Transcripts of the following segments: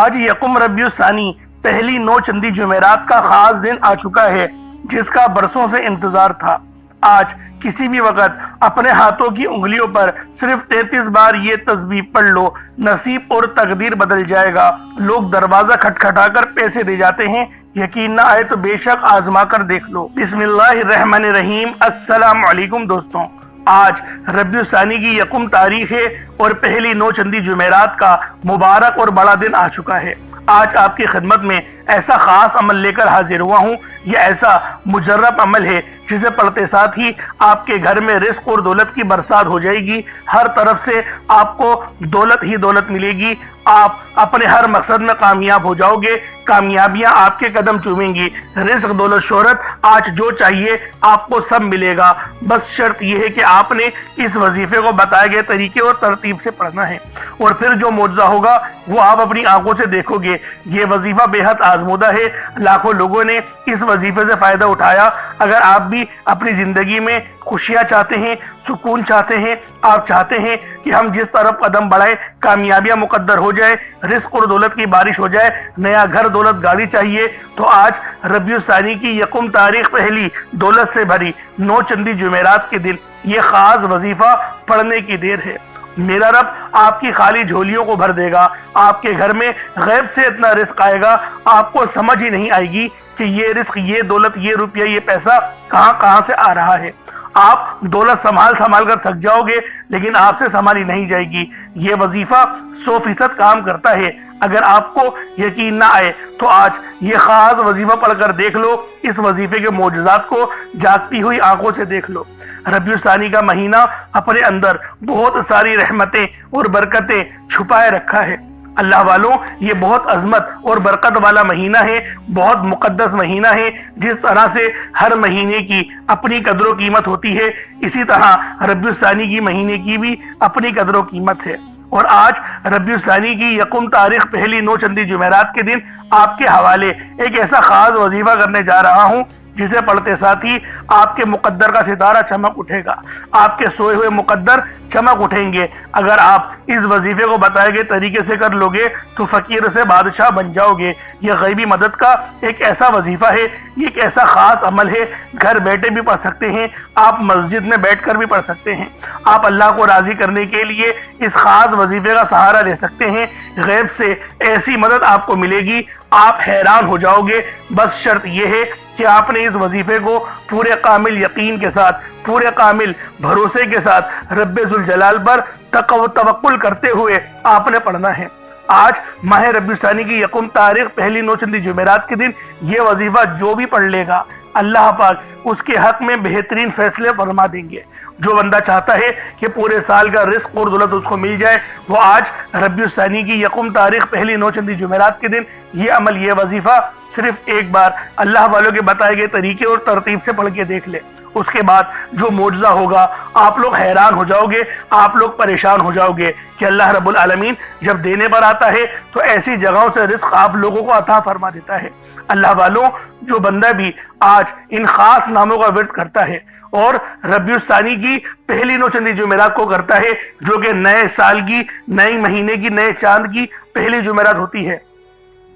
آج یکم ربیع الثانی پہلی 9 چندی جمعرات کا خاص دن آ چکا ہے جس کا برسوں سے انتظار تھا۔ آج کسی بھی وقت اپنے ہاتھوں کی انگلیوں پر صرف 33 بار یہ تسبیح پڑھ لو، نصیب اور تقدیر بدل جائے گا۔ لوگ دروازہ کھٹکھٹا کر پیسے دے جاتے ہیں، یقین نہ آئے تو بے شک آزما کر دیکھ لو۔ بسم اللہ الرحمن الرحیم۔ السلام علیکم دوستوں، آج ربیع الثانی کی یکم تاریخ ہے اور پہلی 9 چندی جمعرات کا مبارک اور بڑا دن آ چکا ہے۔ آج آپ کی خدمت میں ایسا خاص عمل لے کر حاضر ہوا ہوں۔ یہ ایسا مجرب عمل ہے جسے پڑھتے ساتھ ہی آپ کے گھر میں رزق اور دولت کی برسات ہو جائے گی۔ ہر طرف سے آپ کو دولت ہی دولت ملے گی۔ آپ اپنے ہر مقصد میں کامیاب ہو جاؤ گے، کامیابیاں آپ کے قدم چومیں گی۔ رزق، دولت، شہرت، آج جو چاہیے آپ کو سب ملے گا۔ بس شرط یہ ہے کہ آپ نے اس وظیفے کو بتائے گئے طریقے اور ترتیب سے پڑھنا ہے، اور پھر جو معجزہ ہوگا وہ آپ اپنی آنکھوں سے دیکھو گے۔ یہ وظیفہ بے حد آزمودہ ہے، لاکھوں لوگوں نے اس وظیفے سے فائدہ اٹھایا۔ اگر آپ بھی اپنی زندگی میں خوشیاں چاہتے ہیں، سکون چاہتے ہیں، آپ چاہتے ہیں کہ ہم جس طرف قدم بڑھائیں کامیابیاں مقدر ہو جائے، رزق اور دولت کی بارش ہو جائے، نیا گھر، دولت، گاڑی چاہیے، تو آج ربیع الثانی کی یکم تاریخ پہلی دولت سے بھری 9 چندی جمعرات کے دن یہ خاص وظیفہ پڑھنے کی دیر ہے۔ میرا رب آپ کی خالی جھولیوں کو بھر دے گا۔ آپ کے گھر میں غیب سے اتنا رزق آئے گا، آپ کو سمجھ ہی نہیں آئے گی کہ یہ رزق، یہ دولت، یہ روپیہ، یہ پیسہ کہاں سے آ رہا ہے۔ آپ دولت سنبھال کر تھک جاؤ گے، لیکن آپ سے سنبھالی نہیں جائے گی۔ یہ وظیفہ 100% کام کرتا ہے۔ اگر آپ کو یقین نہ آئے تو آج یہ خاص وظیفہ پڑھ کر دیکھ لو، اس وظیفے کے معجزات کو جاگتی ہوئی آنکھوں سے دیکھ لو۔ ربیع الثانی کا مہینہ اپنے اندر بہت ساری رحمتیں اور برکتیں چھپائے رکھا ہے۔ اللہ والوں، یہ بہت عظمت اور برکت والا مہینہ ہے، بہت مقدس مہینہ ہے۔ جس طرح سے ہر مہینے کی اپنی قدر و قیمت ہوتی ہے، اسی طرح ربیع الثانی کی مہینے کی بھی اپنی قدر و قیمت ہے۔ اور آج ربیع الثانی کی یکم تاریخ پہلی 9 چندی جمعرات کے دن آپ کے حوالے ایک ایسا خاص وظیفہ کرنے جا رہا ہوں جسے پڑھتے ساتھ ہی آپ کے مقدر کا ستارہ چمک اٹھے گا، آپ کے سوئے ہوئے مقدر چمک اٹھیں گے۔ اگر آپ اس وظیفے کو بتائے گئے طریقے سے کر لوگے تو فقیر سے بادشاہ بن جاؤ گے۔ یہ غیبی مدد کا ایک ایسا وظیفہ ہے، یہ ایک ایسا خاص عمل ہے، گھر بیٹھے بھی پڑھ سکتے ہیں، آپ مسجد میں بیٹھ کر بھی پڑھ سکتے ہیں۔ آپ اللہ کو راضی کرنے کے لیے اس خاص وظیفے کا سہارا لے سکتے ہیں۔ غیب سے ایسی مدد آپ کو ملے گی، آپ حیران ہو جاؤ گے۔ بس شرط یہ ہے کہ آپ نے اس وظیفے کو پورے کامل یقین کے ساتھ، پورے کامل بھروسے کے ساتھ رب ذوالجلال پر توکل کرتے ہوئے آپ نے پڑھنا ہے۔ آج ماہ ربیع الثانی کی یکم تاریخ پہلی 9 چندی جمعرات کے دن یہ وظیفہ جو بھی پڑھ لے گا، اللہ پاک اس کے حق میں بہترین فیصلے فرما دیں گے۔ جو بندہ چاہتا ہے کہ پورے سال کا رزق اور دولت اس کو مل جائے، وہ آج ربیع الثانی کی یکم تاریخ پہلی 9 چندی جمعرات کے دن یہ عمل، یہ وظیفہ صرف ایک بار اللہ والوں کے بتائے گئے طریقے اور ترتیب سے پڑھ کے دیکھ لے۔ اس کے بعد جو معجزہ ہوگا، آپ لوگ حیران ہو جاؤ گے، آپ لوگ پریشان ہو جاؤ گے کہ اللہ رب العالمین جب دینے پر آتا ہے تو ایسی جگہوں سے رزق آپ لوگوں کو عطا فرما دیتا ہے۔ اللہ والوں، جو بندہ بھی آج ان خاص ناموں کا ورد کرتا ہے اور ربیع الثانی کی پہلی 9 چندی جمعرات کو کرتا ہے، جو کہ نئے سال کی، نئے مہینے کی، نئے چاند کی پہلی جمعرات ہوتی ہے،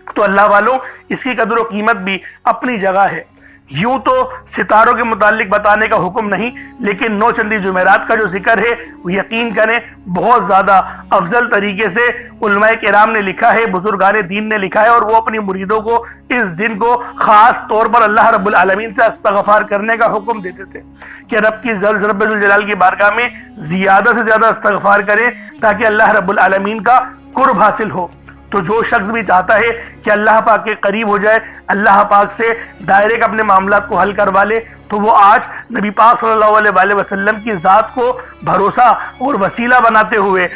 تو اللہ والوں اس کی قدر و قیمت بھی اپنی جگہ ہے۔ یوں تو ستاروں کے متعلق بتانے کا حکم نہیں، لیکن 9 چندی جمعرات کا جو ذکر ہے وہ یقین کریں بہت زیادہ افضل طریقے سے علماء کرام نے لکھا ہے، بزرگان دین نے لکھا ہے، اور وہ اپنی مریدوں کو اس دن کو خاص طور پر اللہ رب العالمین سے استغفار کرنے کا حکم دیتے تھے کہ رب ذوالجلال کی بارگاہ میں زیادہ سے زیادہ استغفار کریں تاکہ اللہ رب العالمین کا قرب حاصل ہو۔ تو جو شخص بھی چاہتا ہے کہ اللہ پاک کے قریب ہو جائے، اللہ پاک سے ڈائریکٹ اپنے معاملات کو حل کروا لے، تو وہ آج نبی پاک صلی اللہ علیہ وآلہ وسلم کی ذات کو بھروسہ اور وسیلہ بناتے ہوئے،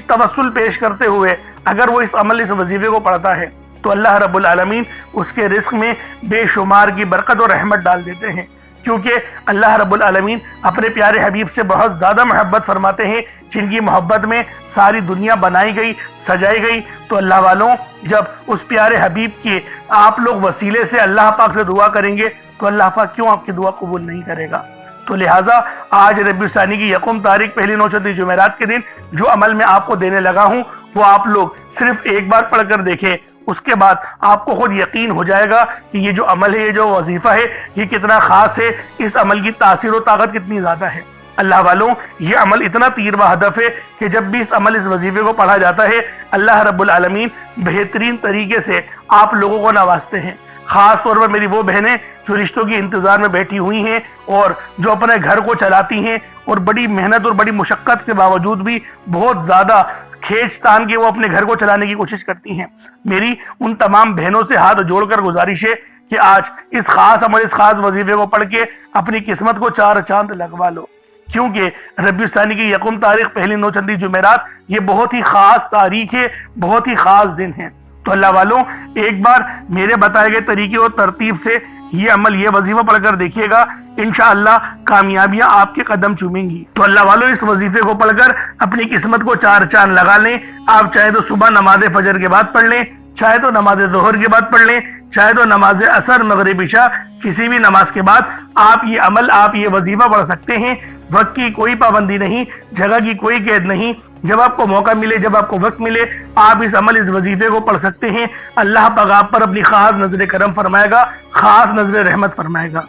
توسل پیش کرتے ہوئے اگر وہ اس عمل، اس وظیفے کو پڑھتا ہے تو اللہ رب العالمین اس کے رزق میں بے شمار کی برکت اور رحمت ڈال دیتے ہیں، کیونکہ اللہ رب العالمین اپنے پیارے حبیب سے بہت زیادہ محبت فرماتے ہیں، جن کی محبت میں ساری دنیا بنائی گئی، سجائی گئی۔ تو اللہ والوں، جب اس پیارے حبیب کے آپ لوگ وسیلے سے اللہ پاک سے دعا کریں گے تو اللہ پاک کیوں آپ کی دعا قبول نہیں کرے گا؟ تو لہٰذا آج ربیع الثانی کی یکم تاریخ پہلی نوچندی جمعرات کے دن جو عمل میں آپ کو دینے لگا ہوں وہ آپ لوگ صرف ایک بار پڑھ کر دیکھیں، اس کے بعد آپ کو خود یقین ہو جائے گا کہ یہ جو عمل ہے، یہ جو وظیفہ ہے، یہ کتنا خاص ہے، اس عمل کی تاثیر و طاقت کتنی زیادہ ہے۔ اللہ والوں، یہ عمل اتنا تیر و ہدف ہے کہ جب بھی اس وظیفے کو پڑھا جاتا ہے، اللہ رب العالمین بہترین طریقے سے آپ لوگوں کو نوازتے ہیں۔ خاص طور پر میری وہ بہنیں جو رشتوں کی انتظار میں بیٹھی ہوئی ہیں اور جو اپنے گھر کو چلاتی ہیں اور بڑی محنت اور بڑی مشقت کے باوجود بھی بہت زیادہ کھینچ تان کے وہ اپنے گھر کو چلانے کی کوشش کرتی ہیں، میری ان تمام بہنوں سے ہاتھ جوڑ کر گزارش ہے کہ آج اس خاص عمل، اس خاص وظیفے کو پڑھ کے اپنی قسمت کو چار چاند لگوا لو، کیونکہ ربیع الثانی کی یکم تاریخ پہلی نوچندی جمعرات یہ بہت ہی خاص تاریخ ہے، بہت ہی خاص دن ہے۔ تو اللہ والوں، ایک بار میرے بتائے گئے طریقے اور ترتیب سے یہ عمل، یہ وظیفہ پڑھ کر دیکھیے گا، انشاءاللہ کامیابیاں آپ کے قدم چومیں گی۔ تو اللہ والوں، اس وظیفے کو پڑھ کر اپنی قسمت کو چار چاند لگا لیں۔ آپ چاہے تو صبح نماز فجر کے بعد پڑھ لیں، چاہے تو نماز ظہر کے بعد پڑھ لیں، چاہے تو نماز عصر، مغرب، عشاء، کسی بھی نماز کے بعد آپ یہ عمل، آپ یہ وظیفہ پڑھ سکتے ہیں۔ وقت کی کوئی پابندی نہیں، جگہ کی کوئی قید نہیں، جب آپ کو موقع ملے، جب آپ کو وقت ملے، آپ اس عمل، اس وظیفے کو پڑھ سکتے ہیں۔ اللہ پاک آپ پر اپنی خاص نظر کرم فرمائے گا، خاص نظر رحمت فرمائے گا۔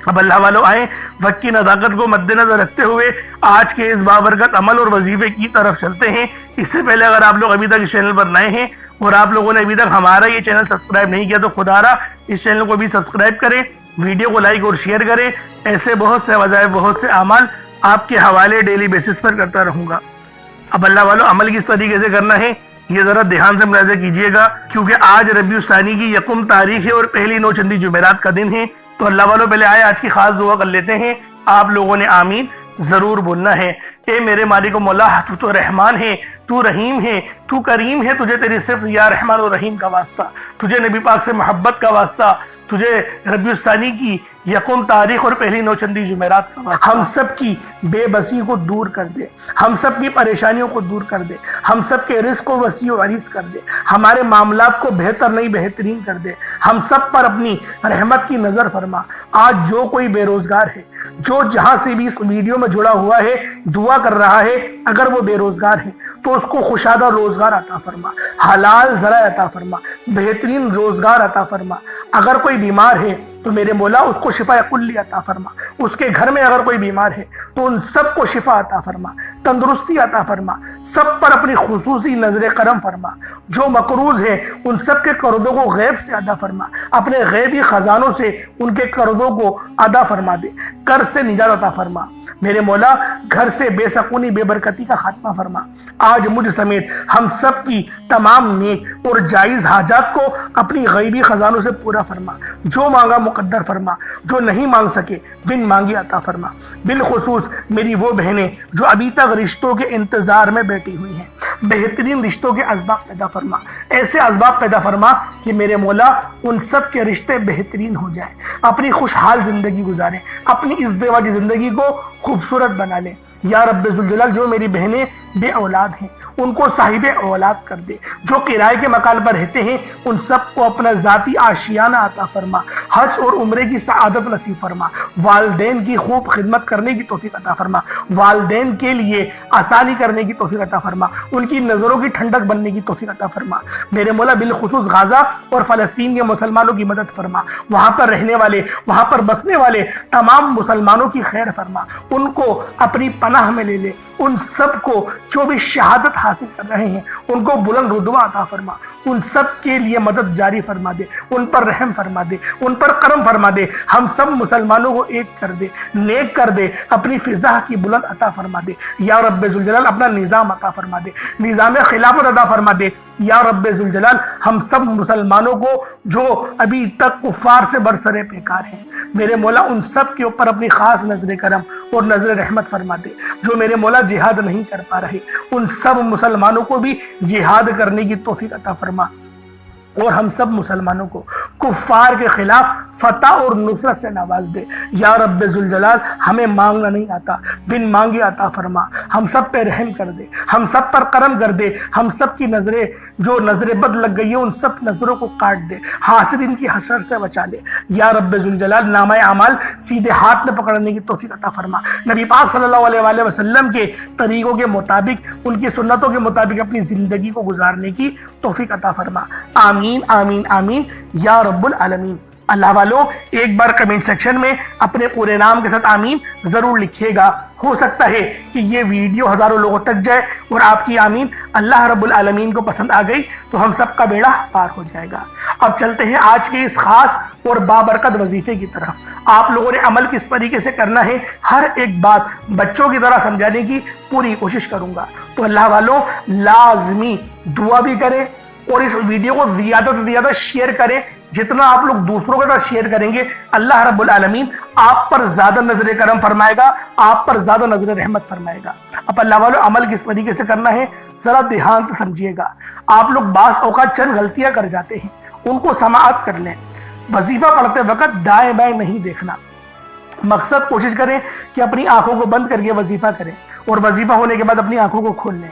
اب اللہ والوں، آئیں وقت کی نزاکت کو مد نظر رکھتے ہوئے آج کے اس بابرکت عمل اور وظیفے کی طرف چلتے ہیں۔ اس سے پہلے اگر آپ لوگ ابھی تک اس چینل پر نئے ہیں اور آپ لوگوں نے ابھی تک ہمارا یہ چینل سبسکرائب نہیں کیا تو خدا را اس چینل کو بھی سبسکرائب کریں، ویڈیو کو لائک اور شیئر کریں۔ ایسے بہت سے وظائف، بہت سے اعمال آپ کے حوالے ڈیلی بیسس پر کرتا رہوں گا۔ اب اللہ والوں، عمل کس طریقے سے کرنا ہے یہ ذرا دھیان سے ملاحظہ کیجئے گا، کیونکہ آج ربیع الثانی کی یکم تاریخ ہے اور پہلی نوچندی جمعرات کا دن ہے۔ تو اللہ والوں، پہلے آئے آج کی خاص دعا کر لیتے ہیں۔ آپ لوگوں نے آمین ضرور بولنا ہے۔ اے میرے مالک و مولا، تو تو رحمان ہے، تو رحیم ہے، تو کریم ہے، تجھے تیری صرف یا رحمان و رحیم کا واسطہ، تجھے نبی پاک سے محبت کا واسطہ، تجھے ربیع الثانی کی یکم تاریخ اور پہلی نوچندی جمعرات کا واسطہ۔ ہم سب کی بے بسی کو دور کر دے، ہم سب کی پریشانیوں کو دور کر دے، ہم سب کے رزق کو وسیع و عریض کر دے، ہمارے معاملات کو بہتر نہیں بہترین کر دے، ہم سب پر اپنی رحمت کی نظر فرما۔ آج جو کوئی بے روزگار ہے، جو جہاں سے بھی اس ویڈیو میں جڑا ہوا ہے، دعا کر رہا ہے، اگر وہ بے روزگار ہے تو اس کو خوشادہ روزگار عطا فرما، حلال ذرائع عطا فرما، بہترین روزگار عطا فرما۔ اگر کوئی بیمار ہے تو میرے مولا اس کو شفا کلی عطا فرما، اس کے گھر میں اگر کوئی بیمار ہے تو ان سب کو شفا عطا فرما، تندرستی عطا فرما، سب پر اپنی خصوصی نظر کرم فرما۔ جو مقروض ہے ان سب کے قرضوں کو غیب سے ادا فرما، اپنے غیبی خزانوں سے ان کے قرضوں کو ادا فرما دے، قرض سے نجات عطا فرما۔ میرے مولا گھر سے بے سکونی، بے برکتی کا خاتمہ فرما۔ آج مجھ سمیت ہم سب کی تمام نیک اور جائز حاجات کو اپنی غیبی خزانوں سے پورا فرما، جو مانگا مقدر فرما، جو نہیں مانگ سکے بن مانگی عطا فرما۔ بالخصوص میری وہ بہنیں جو ابھی تک رشتوں کے انتظار میں بیٹھی ہوئی ہیں، بہترین رشتوں کے اسباب پیدا فرما، ایسے اسباب پیدا فرما کہ میرے مولا ان سب کے رشتے بہترین ہو جائیں، اپنی خوشحال زندگی گزاریں، اپنی ازدواجی زندگی کو خوبصورت بنا لیں۔ یا رب ذوالجلال، جو میری بہنیں بے اولاد ہیں ان کو صاحب اولاد کر دے، جو کرائے کے مکان پر رہتے ہیں ان سب کو اپنا ذاتی آشیانہ عطا فرما، حج اور عمرے کی سعادت نصیب فرما، والدین کی خوب خدمت کرنے کی توفیق عطا فرما، والدین کے لیے آسانی کرنے کی توفیق عطا فرما، ان کی نظروں کی ٹھنڈک بننے کی توفیق عطا فرما۔ میرے مولا بالخصوص غزہ اور فلسطین کے مسلمانوں کی مدد فرما، وہاں پر رہنے والے، وہاں پر بسنے والے تمام مسلمانوں کی خیر فرما، ان کو اپنی پناہ میں لے لے، ان سب کو جو بھی شہادت حاصل کر رہے ہیں ان کو بلند رتبہ عطا فرما، ان سب کے لیے مدد جاری فرما دے، ان پر رحم فرما دے، ان پر کرم فرما دے، ہم سب مسلمانوں کو ایک کر دے، نیک کر دے، اپنی فضا کی بلند عطا فرما دے۔ یا رب ذوالجلال اپنا نظام عطا فرما دے، نظام خلافت عطا فرما دے۔ یا رب ذوالجلال ہم سب مسلمانوں کو جو ابھی تک کفار سے برسرے پیکار ہیں، میرے مولا ان سب کے اوپر اپنی خاص نظر کرم اور نظر رحمت فرما دے۔ جو میرے مولا جہاد نہیں کر پا رہے ان سب مسلمانوں کو بھی جہاد کرنے کی توفیق عطا فرما۔ اور ہم سب مسلمانوں کو کفار کے خلاف فتح اور نصرت سے نواز دے۔ یا رب ذوالجلال، ہمیں مانگنا نہیں آتا، بن مانگے عطا فرما، ہم سب پہ رحم کر دے، ہم سب پر کرم کر دے، ہم سب کی نظریں جو نظر بد لگ گئی ہیں ان سب نظروں کو کاٹ دے، حاسدین کی حسرت سے بچا لے۔ یا رب ذوالجلال، نامہ اعمال سیدھے ہاتھ میں پکڑنے کی توفیق عطا فرما، نبی پاک صلی اللہ علیہ وآلہ وسلم کے طریقوں کے مطابق، ان کی سنتوں کے مطابق اپنی زندگی کو گزارنے کی توفیق عطا فرما۔ آمین آمین آمین یا رب العالمین۔ اللہ والو، ایک بار کمنٹ سیکشن میں اپنے پورے نام کے ساتھ آمین ضرور لکھیے گا۔ ہو سکتا ہے کہ یہ ویڈیو ہزاروں لوگوں تک جائے اور آپ کی آمین اللہ رب العالمین کو پسند آ گئی تو ہم سب کا بیڑا پار ہو جائے گا۔ اب چلتے ہیں آج کے اس خاص اور بابرکت وظیفے کی طرف۔ آپ لوگوں نے عمل کس طریقے سے کرنا ہے، ہر ایک بات بچوں کی طرح سمجھانے کی پوری کوشش کروں گا۔ تو اللہ والوں، لازمی دعا بھی کریں اور اس ویڈیو کو زیادہ سے زیادہ شیئر کریں۔ جتنا آپ لوگ دوسروں کے ساتھ شیئر کریں گے، اللہ رب العالمین آپ پر زیادہ نظر کرم فرمائے گا، آپ پر زیادہ نظر رحمت فرمائے گا۔ اب اللہ والوں، عمل کس طریقے سے کرنا ہے ذرا دھیان سے سمجھیے گا۔ آپ لوگ بعض اوقات چند غلطیاں کر جاتے ہیں، ان کو سماعت کر لیں۔ وظیفہ پڑھتے وقت دائیں بائیں نہیں دیکھنا۔ مقصد کوشش کریں کہ اپنی آنکھوں کو بند کر کے وظیفہ کریں اور وظیفہ ہونے کے بعد اپنی آنکھوں کو کھول لیں،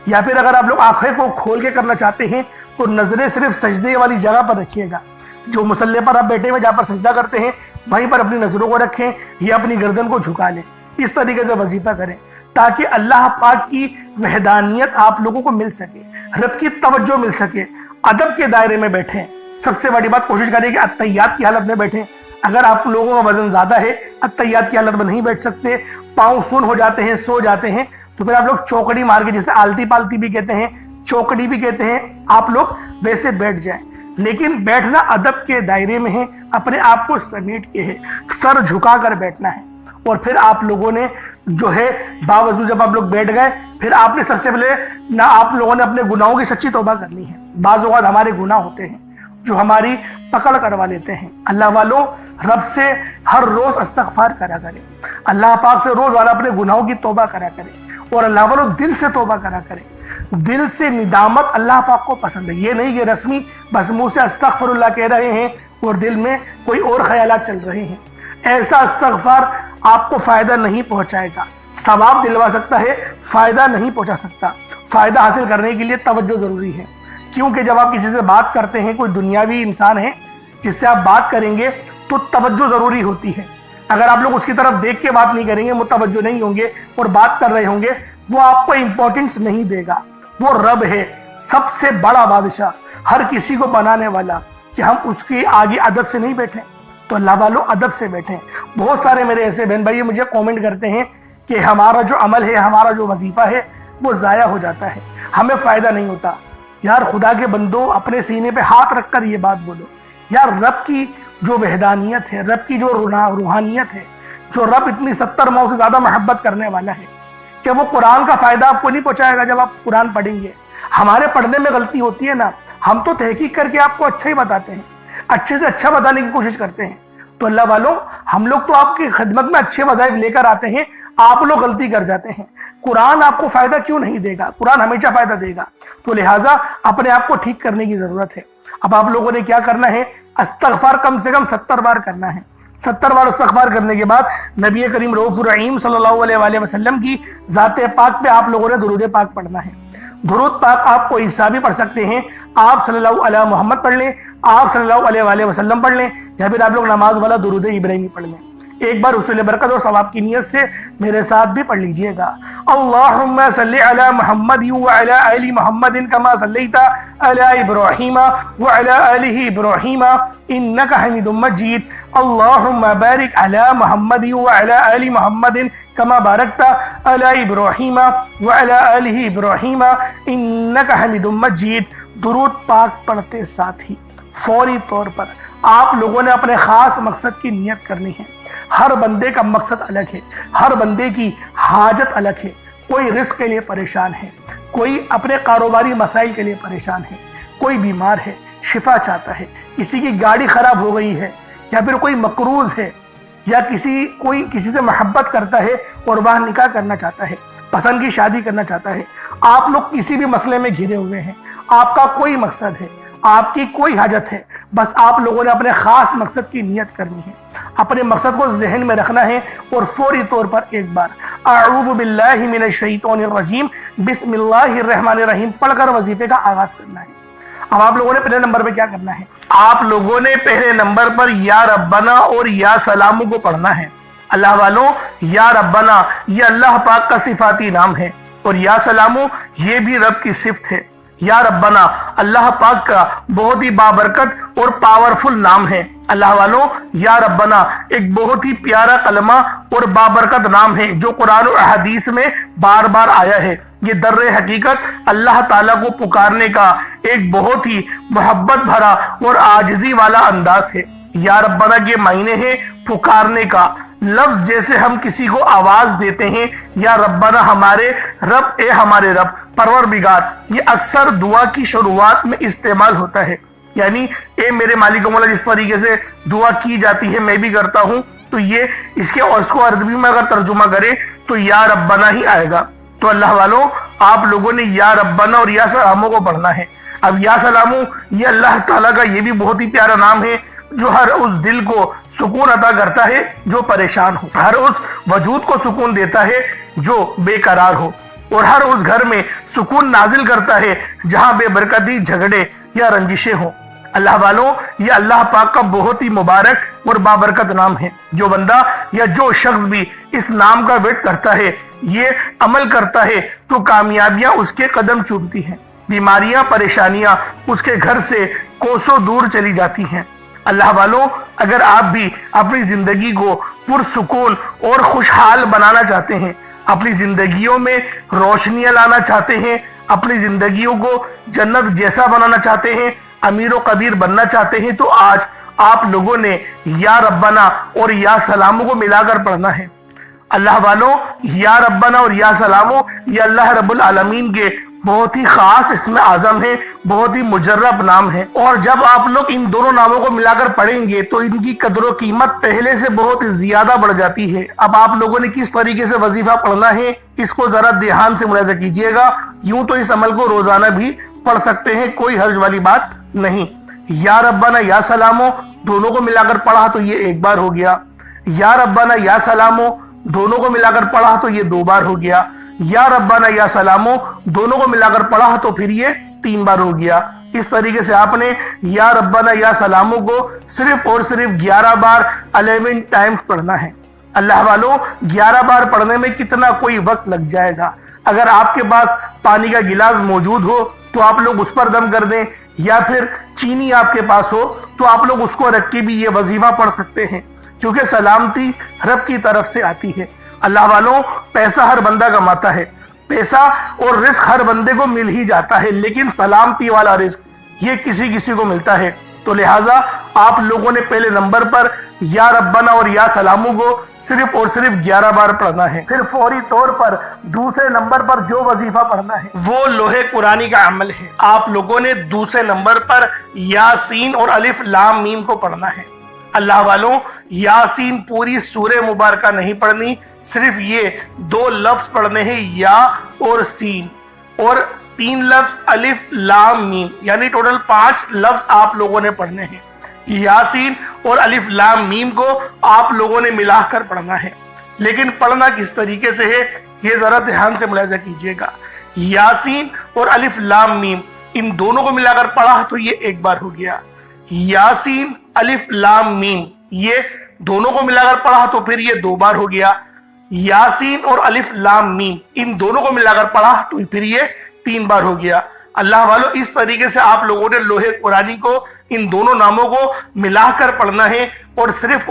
یا پھر اگر آپ لوگ آنکھیں کو کھول کے کرنا چاہتے ہیں تو نظریں صرف سجدے والی جگہ پر رکھیے گا۔ جو مصلی پر آپ بیٹھے ہوئے جہاں پر سجدہ کرتے ہیں وہیں پر اپنی نظروں کو رکھیں یا اپنی گردن کو جھکا لیں۔ اس طریقے سے وظیفہ کریں تاکہ اللہ پاک کی وحدانیت آپ لوگوں کو مل سکے، رب کی توجہ مل سکے۔ ادب کے دائرے میں بیٹھیں۔ سب سے بڑی بات، کوشش کریں کہ اتحیات کی حالت میں بیٹھیں۔ اگر آپ لوگوں کا وزن زیادہ ہے، اتحیات کی حالت میں نہیں بیٹھ سکتے، پاؤں سن ہو جاتے ہیں، سو جاتے ہیں، تو پھر آپ لوگ چوکڑی مار کے، جسے آلتی پالتی بھی کہتے ہیں، چوکڑی بھی کہتے ہیں، آپ لوگ ویسے بیٹھ جائیں۔ لیکن بیٹھنا ادب کے دائرے میں ہے، اپنے آپ کو سمیٹ کے ہے، سر جھکا کر بیٹھنا ہے۔ اور پھر آپ لوگوں نے جو ہے باوضو جب آپ لوگ بیٹھ گئے، پھر آپ نے سب سے پہلے نہ آپ لوگوں نے اپنے گناہوں کی سچی توبہ کرنی ہے۔ بعض اوقات ہمارے گناہ ہوتے ہیں جو ہماری پکڑ کروا لیتے ہیں۔ اللہ والوں، رب سے ہر روز استغفار کرا کرے، اللہ پاک سے روز والا اپنے گناہوں کی توبہ کرا کرے، اور اللہ والوں دل سے توبہ کرا کرے۔ دل سے ندامت اللہ پاک کو پسند ہے، یہ نہیں کہ رسمی بس منہ سے استغفر اللہ کہہ رہے ہیں اور دل میں کوئی اور خیالات چل رہے ہیں۔ ایسا استغفار آپ کو فائدہ نہیں پہنچائے گا، ثواب دلوا سکتا ہے، فائدہ نہیں پہنچا سکتا۔ فائدہ حاصل کرنے کے لیے توجہ ضروری ہے، کیونکہ جب آپ کسی سے بات کرتے ہیں، کوئی دنیاوی انسان ہے جس سے آپ بات کریں گے تو توجہ ضروری ہوتی ہے۔ اگر آپ لوگ اس کی طرف دیکھ کے بات نہیں کریں گے، متوجہ نہیں ہوں گے اور بات کر رہے ہوں گے، وہ آپ کو امپورٹنس نہیں دے گا۔ وہ رب ہے، سب سے بڑا بادشاہ، ہر کسی کو بنانے والا، کہ ہم اس کے آگے ادب سے نہیں بیٹھیں۔ تو اللہ والوں، ادب سے بیٹھیں۔ بہت سارے میرے ایسے بہن بھائی مجھے کومنٹ کرتے ہیں کہ ہمارا جو عمل ہے، ہمارا جو وظیفہ ہے وہ ضائع ہو جاتا ہے، ہمیں فائدہ نہیں ہوتا۔ یار خدا کے بندو، اپنے سینے پہ ہاتھ رکھ کر یہ بات بولو، یار رب کی جو وحدانیت ہے، رب کی جو روحانیت ہے، جو رب اتنی 70 ماؤں سے زیادہ محبت کرنے والا ہے، کہ وہ قرآن کا فائدہ آپ کو نہیں پہنچائے گا جب آپ قرآن پڑھیں گے۔ ہمارے پڑھنے میں غلطی ہوتی ہے نا، ہم تو تحقیق کر کے آپ کو اچھا ہی بتاتے ہیں، اچھے سے اچھا بتانے کی کوشش کرتے ہیں۔ تو اللہ والوں، ہم لوگ تو آپ کی خدمت میں اچھے وظائف لے کر آتے ہیں، آپ لوگ غلطی کر جاتے ہیں۔ قرآن آپ کو فائدہ کیوں نہیں دے گا؟ قرآن ہمیشہ فائدہ دے گا۔ تو لہٰذا اپنے آپ کو ٹھیک کرنے کی ضرورت ہے۔ اب آپ لوگوں نے کیا کرنا ہے؟ استغفار کم سے کم 70 بار کرنا ہے۔ 70 بار استغفار کرنے کے بعد نبی کریم رؤوف الرحیم صلی اللہ علیہ وآلہ وسلم کی ذات پاک پہ آپ لوگوں نے درود پاک پڑھنا ہے۔ درود پاک آپ کو عیسیٰ بھی پڑھ سکتے ہیں، آپ صلی اللہ علیہ محمد پڑھ لیں، آپ صلی اللہ علیہ وآلہ وسلم پڑھ لیں، یا پھر آپ لوگ نماز والا درود ابراہیمی پڑھ لیں۔ ایک بار حصول برکت اور ثواب کی نیت سے میرے ساتھ بھی پڑھ لیجئے گا۔ اللہم صلی علی محمد وعلی آل محمد کما صلیت علی ابراہیم وعلی آل ابراہیم انک حمید مجید۔ اللہم بارک علی محمد وعلی آل محمد کما بارکت علی ابراہیم وعلی آل ابراہیم انک حمید مجید۔ درود پاک پڑھتے ساتھ ہی فوری طور پر آپ لوگوں نے اپنے خاص مقصد کی نیت کرنی ہے۔ ہر بندے کا مقصد الگ ہے، ہر بندے کی حاجت الگ ہے۔ کوئی رزق کے لیے پریشان ہے، کوئی اپنے کاروباری مسائل کے لیے پریشان ہے، کوئی بیمار ہے، شفا چاہتا ہے، کسی کی گاڑی خراب ہو گئی ہے، یا پھر کوئی مقروض ہے، یا کوئی کسی سے محبت کرتا ہے اور وہ نکاح کرنا چاہتا ہے، پسند کی شادی کرنا چاہتا ہے۔ آپ لوگ کسی بھی مسئلے میں گھرے ہوئے ہیں، آپ کا کوئی مقصد ہے، آپ کی کوئی حاجت ہے، بس آپ لوگوں نے اپنے خاص مقصد کی نیت کرنی ہے، اپنے مقصد کو ذہن میں رکھنا ہے اور فوری طور پر ایک بار اعوذ باللہ من الشیطان الرجیم بسم اللہ الرحمن الرحیم پڑھ کر وظیفے کا آغاز کرنا ہے۔ اب آپ لوگوں نے پہلے نمبر پہ کیا کرنا ہے؟ آپ لوگوں نے پہلے نمبر پر یا ربنا اور یا سلامو کو پڑھنا ہے۔ اللہ والوں، یا ربنا یہ اللہ پاک کا صفاتی نام ہے اور یا سلامو یہ بھی رب کی صفت ہے۔ یا ربنا اللہ پاک کا بہت ہی بابرکت اور پاورفل نام ہے۔ اللہ والوں، یا ربنا ایک بہت ہی پیارا کلمہ اور بابرکت نام ہے جو قرآن و حدیث میں بار بار آیا ہے۔ یہ در حقیقت اللہ تعالیٰ کو پکارنے کا ایک بہت ہی محبت بھرا اور عاجزی والا انداز ہے۔ یا ربنا کے معنی ہے پکارنے کا لفظ، جیسے ہم کسی کو آواز دیتے ہیں یا ربنا ہمارے رب، اے ہمارے رب، پروردگار، یہ اکثر دعا کی شروعات میں استعمال ہوتا ہے، یعنی اے میرے مالک و مولا، جس طریقے سے دعا کی جاتی ہے میں بھی کرتا ہوں، تو یہ اس کو عربی میں اگر ترجمہ کرے تو یا ربنا ہی آئے گا۔ تو اللہ والوں، آپ لوگوں نے یا ربنا اور یا سلامو کو پڑھنا ہے۔ اب یا سلامو یہ اللہ تعالیٰ کا یہ بھی بہت ہی پیارا نام ہے جو ہر اس دل کو سکون عطا کرتا ہے جو پریشان ہو، ہر اس وجود کو سکون دیتا ہے جو بے قرار ہو، اور ہر اس گھر میں سکون نازل کرتا ہے جہاں بے برکتی، جھگڑے یا رنجشیں ہوں۔ اللہ والوں، یہ اللہ پاک کا بہت ہی مبارک اور بابرکت نام ہے۔ جو بندہ یا جو شخص بھی اس نام کا ورد کرتا ہے، یہ عمل کرتا ہے، تو کامیابیاں اس کے قدم چومتی ہیں، بیماریاں، پریشانیاں اس کے گھر سے کوسوں دور چلی جاتی ہیں۔ اللہ والوں، اگر آپ بھی اپنی زندگی کو پرسکون اور خوشحال بنانا چاہتے ہیں، اپنی زندگیوں میں روشنیاں لانا چاہتے ہیں، اپنی زندگیوں کو جنت جیسا بنانا چاہتے ہیں، امیر و کبیر بننا چاہتے ہیں، تو آج آپ لوگوں نے یا ربنا اور یا سلامو کو ملا کر پڑھنا ہے۔ اللہ والوں، یا ربنا اور یا سلامو یہ اللہ رب العالمین کے بہت ہی خاص اسم اعظم ہے، بہت ہی مجرب نام ہے، اور جب آپ لوگ ان دونوں ناموں کو ملا کر پڑھیں گے تو ان کی قدر و قیمت پہلے سے بہت زیادہ بڑھ جاتی ہے۔ اب آپ لوگوں نے کس طریقے سے وظیفہ پڑھنا ہے اس کو ذرا دھیان سے ملاحظہ کیجئے گا۔ یوں تو اس عمل کو روزانہ بھی پڑھ سکتے ہیں، کوئی حرج والی بات نہیں۔ یا ربنا یا سلامو دونوں کو ملا کر پڑھا تو یہ ایک بار ہو گیا، یا ربنا یا سلامو دونوں کو ملا کر پڑھا تو یہ 2 بار ہو گیا، یا ربنا یا سلامو دونوں کو ملا کر پڑھا تو پھر یہ 3 بار ہو گیا۔ اس طریقے سے آپ نے یا ربنا یا سلامو کو صرف اور صرف 11 بار 11 ٹائمز پڑھنا ہے۔ اللہ والوں، 11 بار پڑھنے میں کتنا کوئی وقت لگ جائے گا۔ اگر آپ کے پاس پانی کا گلاس موجود ہو تو آپ لوگ اس پر دم کر دیں، یا پھر چینی آپ کے پاس ہو تو آپ لوگ اس کو رکھ کے بھی یہ وظیفہ پڑھ سکتے ہیں، کیونکہ سلامتی رب کی طرف سے آتی ہے۔ اللہ والوں، پیسہ ہر بندہ کماتا ہے، پیسہ اور رزق ہر بندے کو مل ہی جاتا ہے، لیکن سلامتی والا رزق یہ کسی کو ملتا ہے۔ تو لہٰذا آپ لوگوں نے پہلے نمبر پر یا ربنا اور یا سلامو کو صرف اور صرف 11 بار پڑھنا ہے۔ پھر فوری طور پر دوسرے نمبر پر جو وظیفہ پڑھنا ہے وہ لوح قرآنی کا عمل ہے۔ آپ لوگوں نے دوسرے نمبر پر یاسین اور الف لام میم کو پڑھنا ہے۔ اللہ والوں، یاسین پوری سورہ مبارکہ نہیں پڑھنی، صرف یہ 2 لفظ پڑھنے ہیں، یا اور سین، اور 3 لفظ الف لام میم، یعنی ٹوٹل 5 لفظ آپ لوگوں نے پڑھنے ہیں۔ یاسین اور الف لام میم کو آپ لوگوں نے ملا کر پڑھنا ہے، لیکن پڑھنا کس طریقے سے ہے یہ ذرا دھیان سے ملاحظہ کیجئے گا۔ یاسین اور الف لام میم ان دونوں کو ملا کر پڑھا تو یہ 1 بار ہو گیا، یاسین الف لام میم یہ دونوں کو ملا کر پڑھا تو پھر یہ 2 بار ہو گیا، یاسین اور الف لام میم ان دونوں کو ملا کر پڑھا تو پھر یہ 3 بار ہو گیا۔ اللہ والوں، اس طریقے سے آپ لوگوں نے لوح قرآنی کو ان دونوں ناموں کو ملا کر پڑھنا ہے، اور صرف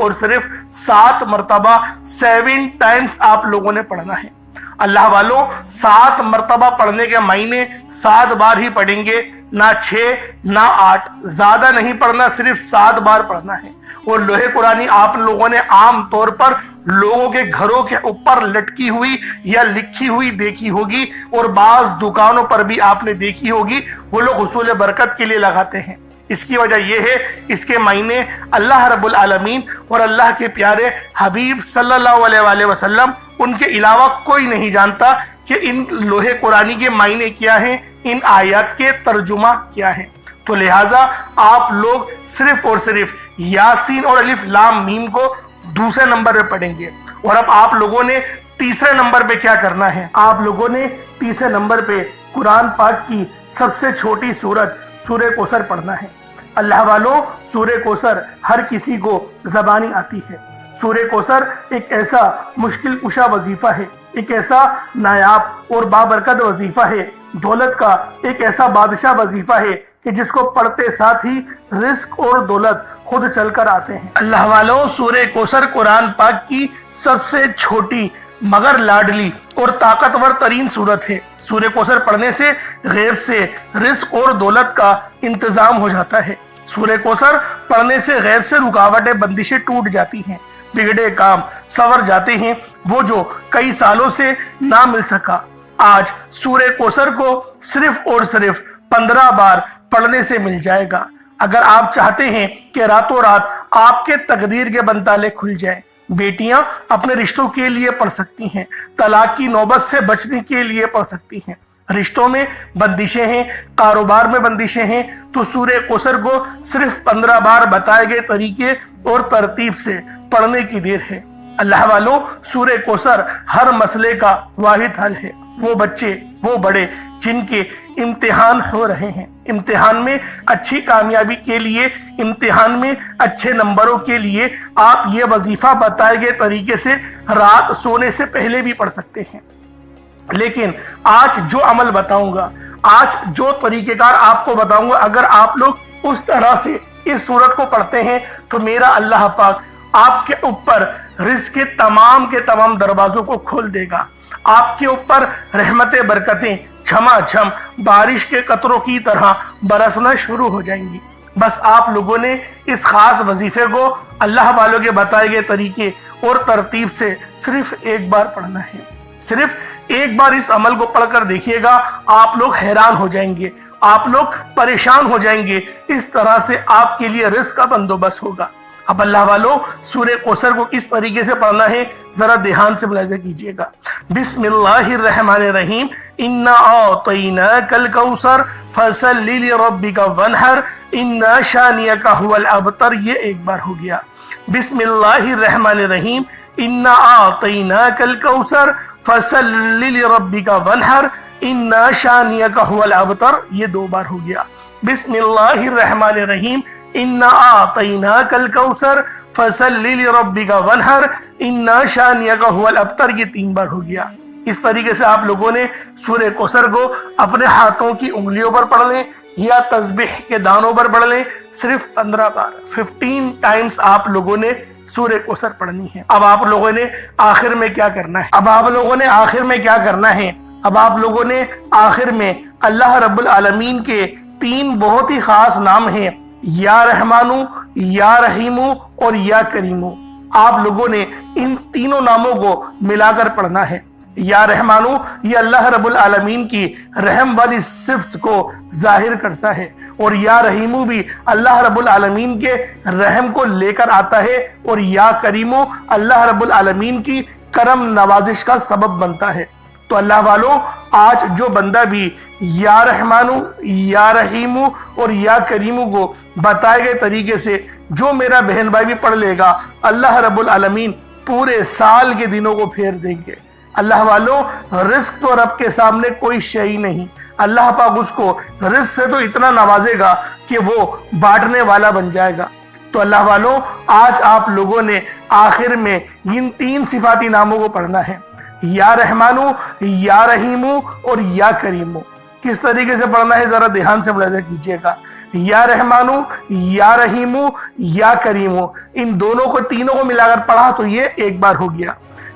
7 مرتبہ 7 ٹائمز آپ لوگوں نے پڑھنا ہے۔ اللہ والوں، 7 مرتبہ پڑھنے کے معنی 7 بار ہی پڑھیں گے، نہ 6 نہ 8، زیادہ نہیں پڑھنا، صرف 7 بار پڑھنا ہے۔ اور لوح قرآنی آپ لوگوں نے عام طور پر لوگوں کے گھروں کے اوپر لٹکی ہوئی یا لکھی ہوئی دیکھی ہوگی، اور بعض دکانوں پر بھی آپ نے دیکھی ہوگی، وہ لوگ حصول برکت کے لیے لگاتے ہیں۔ اس کی وجہ یہ ہے، اس کے معنی اللہ رب العالمین اور اللہ کے پیارے حبیب صلی اللہ علیہ وآلہ وسلم ان کے علاوہ کوئی نہیں جانتا کہ ان لوح قرآنی کے معنی کیا ہیں، ان آیات کے ترجمہ کیا ہیں۔ تو لہٰذا آپ لوگ صرف اور صرف یاسین اور الف لام میم کو دوسرے نمبر پہ پڑھیں گے۔ اور اب آپ لوگوں نے تیسرے نمبر پہ کیا کرنا ہے؟ آپ لوگوں نے تیسرے نمبر پہ قرآن پاک کی سب سے چھوٹی سورت سورہ کوثر پڑھنا ہے۔ اللہ والوں، سورہ کوثر ہر کسی کو زبانی آتی ہے۔ سورہ کوثر ایک ایسا مشکل کشا وظیفہ ہے، ایک ایسا نایاب اور بابرکت وظیفہ ہے، دولت کا ایک ایسا بادشاہ وظیفہ ہے کہ جس کو پڑھتے ساتھ ہی رزق اور دولت خود چل کر آتے ہیں۔ اللہ والوں، سورہ کوثر قرآن پاک کی سب سے چھوٹی مگر لاڈلی اور طاقتور ترین سورت ہے۔ سورہ کوثر پڑھنے سے غیب سے رزق اور دولت کا انتظام ہو جاتا ہے۔ سورہ کوثر پڑھنے سے غیب سے رکاوٹیں بندشیں ٹوٹ جاتی ہیں، بگڑے کام سنور جاتے ہیں، وہ جو کئی سالوں سے نہ مل سکا آج سورہ کوثر کو صرف اور صرف 15 بار پڑھنے سے مل جائے گا۔ اگر آپ چاہتے ہیں کہ راتوں رات آپ کے تقدیر کے بنتالے کھل جائیں، بیٹیاں اپنے رشتوں کے لیے پڑھ سکتی ہیں، طلاق کی نوبت سے بچنے کے لیے پڑھ سکتی ہیں، رشتوں میں بندشیں ہیں، کاروبار میں بندشیں ہیں، تو سورہ کوثر کو صرف 15 بار بتائے گئے طریقے اور ترتیب سے پڑھنے کی دیر ہے۔ اللہ والوں، سورہ کوثر ہر مسئلے کا واحد حل ہے۔ وہ بچے، وہ بڑے جن کے امتحان ہو رہے ہیں، امتحان میں اچھی کامیابی کے لیے، امتحان میں اچھے نمبروں کے لیے آپ یہ وظیفہ بتائے گئے طریقے سے رات سونے سے پہلے بھی پڑھ سکتے ہیں۔ لیکن آج جو عمل بتاؤں گا، آج جو طریقہ کار آپ کو بتاؤں گا، اگر آپ لوگ اس طرح سے اس سورت کو پڑھتے ہیں تو میرا اللہ پاک آپ کے اوپر رزق کے تمام دروازوں کو کھول دے گا۔ آپ کے اوپر رحمتیں، برکتیں چھما چھم بارش کے قطروں کی طرح برسنا شروع ہو جائیں گی۔ بس آپ لوگوں نے اس خاص وظیفے کو اللہ والوں کے بتائے گئے طریقے اور ترتیب سے صرف ایک بار پڑھنا ہے۔ صرف ایک بار اس عمل کو پڑھ کر دیکھیے گا، آپ لوگ حیران ہو جائیں گے، آپ لوگ پریشان ہو جائیں گے، اس طرح سے آپ کے لیے رزق کا بندوبست ہوگا۔ اب اللہ والوں، سورہ کوثر کو کس طریقے سے پڑھنا ہے ذرا دھیان سے ملاحظہ کیجئے گا۔ بسم اللہ الرحمن الرحیم، انا اعطیناک الکوثر فصل لربک وانحر ان شانئک هو الابتر، یہ ایک بار ہو گیا۔ بسم اللہ الرحمن الرحیم، انا اعطیناک الکوثر فصل لربک وانحر ان شانئک هو الابتر، یہ دو بار ہو گیا۔ بسم اللہ الرحمن الرحیم، انا اعطیناک الکوثر فصل لربک وانحر ان شانئک هو الابتر، یہ تین بار ہو گیا۔ اس طریقے سے آپ لوگوں نے سورہ کوثر کو اپنے ہاتھوں کی انگلیوں پر پڑھ لیں یا تسبیح کے دانوں پر پڑھ لیں، صرف 15 بار 15 ٹائمز آپ لوگوں نے سورہ کوثر پڑھنی ہے۔ اب آپ لوگوں نے آخر میں کیا کرنا ہے؟ اب آپ لوگوں نے آخر میں کیا کرنا ہے؟ اب آپ لوگوں نے آخر میں اللہ رب العالمین کے 3 بہت ہی خاص نام ہیں، یا رحمانو، یا رحیمو اور یا کریمو۔ آپ لوگوں نے ان تینوں ناموں کو ملا کر پڑھنا ہے۔ یا رحمانو یہ اللہ رب العالمین کی رحم والی صفت کو ظاہر کرتا ہے، اور یا رحیمو بھی اللہ رب العالمین کے رحم کو لے کر آتا ہے، اور یا کریمو اللہ رب العالمین کی کرم نوازش کا سبب بنتا ہے۔ تو اللہ والوں، آج جو بندہ بھی یا رحمانو، یا رحیمو اور یا کریمو کو بتائے گئے طریقے سے جو میرا بہن بھائی بھی پڑھ لے گا، اللہ رب العالمین پورے سال کے دنوں کو پھیر دیں گے۔ اللہ والوں، رزق تو رب کے سامنے کوئی شے نہیں، اللہ پاک اس کو رزق سے تو اتنا نوازے گا کہ وہ بانٹنے والا بن جائے گا۔ تو اللہ والوں، آج آپ لوگوں نے آخر میں ان 3 صفاتی ناموں کو پڑھنا ہے، یا رحمانو، یا رحیمو اور یا کریمو۔ کس طریقے سے پڑھنا ہے ذرا دھیان سے ملاحظہ کیجئے گا۔ یا رحمانو، یا رحیمو، یا کریمو، ان دونوں کو تینوں کو ملا کر پڑھا تو یہ ایک بار ہو گیا۔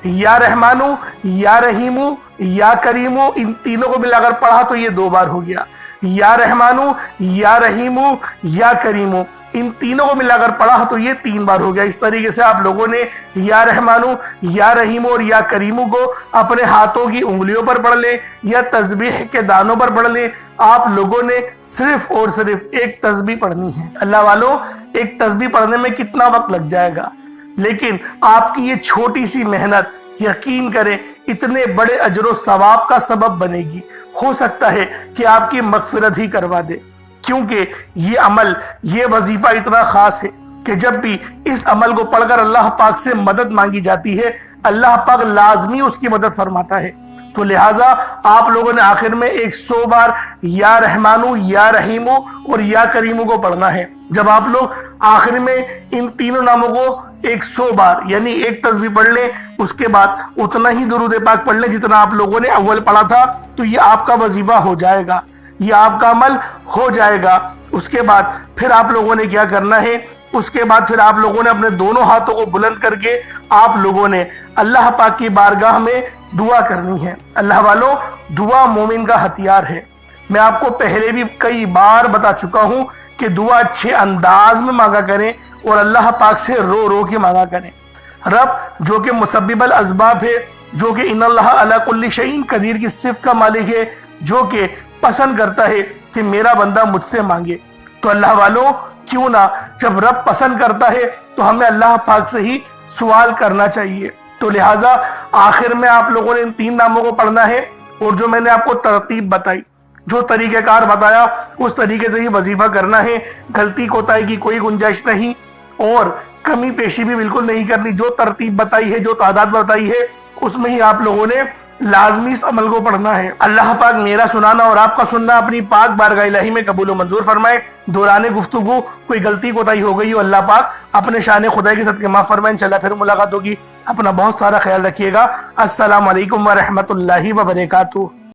یا رحمانو، یا رحیمو، یا کریمو، ان تینوں کو ملا کر پڑھا تو یہ 2 بار ہو گیا۔ یا رحمانو، یا رحیمو، یا کریمو، ان تینوں کو ملا کر پڑھا تو یہ 3 بار ہو گیا۔ اس طریقے سے آپ لوگوں نے یا رحمانو، یا رحیمو اور یا کریمو کو اپنے ہاتھوں کی انگلیوں پر پڑھ لیں یا تسبیح کے دانوں پر پڑھ لیں۔ آپ لوگوں نے صرف اور صرف ایک تسبیح پڑھنی ہے۔ اللہ والوں، ایک تسبیح پڑھنے میں کتنا وقت لگ جائے گا، لیکن آپ کی یہ چھوٹی سی محنت یقین کریں اتنے بڑے اجر و ثواب کا سبب بنے گی۔ ہو سکتا ہے کہ آپ کی مغفرت ہی کروا دے۔ کیونکہ یہ عمل، یہ وظیفہ اتنا خاص ہے کہ جب بھی اس عمل کو پڑھ کر اللہ پاک سے مدد مانگی جاتی ہے، اللہ پاک لازمی اس کی مدد فرماتا ہے۔ تو لہٰذا آپ لوگوں نے آخر میں 100 بار یا رحمانو، یا رحیمو اور یا کریمو کو پڑھنا ہے۔ جب آپ لوگ آخر میں ان تینوں ناموں کو 100 بار یعنی ایک تسبیح پڑھ لیں، اس کے بعد اتنا ہی درود پاک پڑھ لیں جتنا آپ لوگوں نے اول پڑھا تھا، تو یہ آپ کا وظیفہ ہو جائے گا، یہ آپ کا عمل ہو جائے گا۔ اس کے بعد پھر آپ لوگوں نے کیا کرنا ہے؟ اس کے بعد پھر آپ لوگوں نے اپنے دونوں ہاتھوں کو بلند کر کے آپ لوگوں نے اللہ پاک کی بارگاہ میں دعا کرنی ہے۔ اللہ والوں، دعا مومن کا ہتھیار ہے۔ میں آپ کو پہلے بھی کئی بار بتا چکا ہوں کہ دعا اچھے انداز میں مانگا کریں اور اللہ پاک سے رو رو کے مانگا کریں۔ رب جو کہ مسبب الاسباب ہے، جو کہ ان اللہ علی کل شیء قدیر کی صفت کا مالک ہے، جو کہ پسند کرتا ہے کہ میرا بندہ مجھ سے مانگے، تو اللہ والوں کیوں نہ جب رب پسند کرتا ہے تو ہمیں اللہ پاک سے ہی سوال کرنا چاہیے۔ تو لہٰذا آخر میں آپ لوگوں نے ان 3 ناموں کو پڑھنا ہے، اور جو میں نے آپ کو ترتیب بتائی، جو طریقہ کار بتایا، اس طریقے سے ہی وظیفہ کرنا ہے۔ غلطی کوتاہی کی کوئی گنجائش نہیں، اور کمی پیشی بھی بالکل نہیں کرنی۔ جو ترتیب بتائی ہے، جو تعداد بتائی ہے، اس میں ہی آپ لوگوں نے لازمی اس عمل کو پڑھنا ہے۔ اللہ پاک میرا سنانا اور آپ کا سننا اپنی پاک بارگاہ الہی میں قبول و منظور فرمائے۔ دوران گفتگو کوئی غلطی کوتاہی ہو گئی ہو، اللہ پاک اپنے شان خدا کے صدقے معاف فرمائے۔ انشاءاللہ پھر ملاقات ہوگی۔ اپنا بہت سارا خیال رکھیے گا۔ السلام علیکم ورحمۃ اللہ وبرکاتہ۔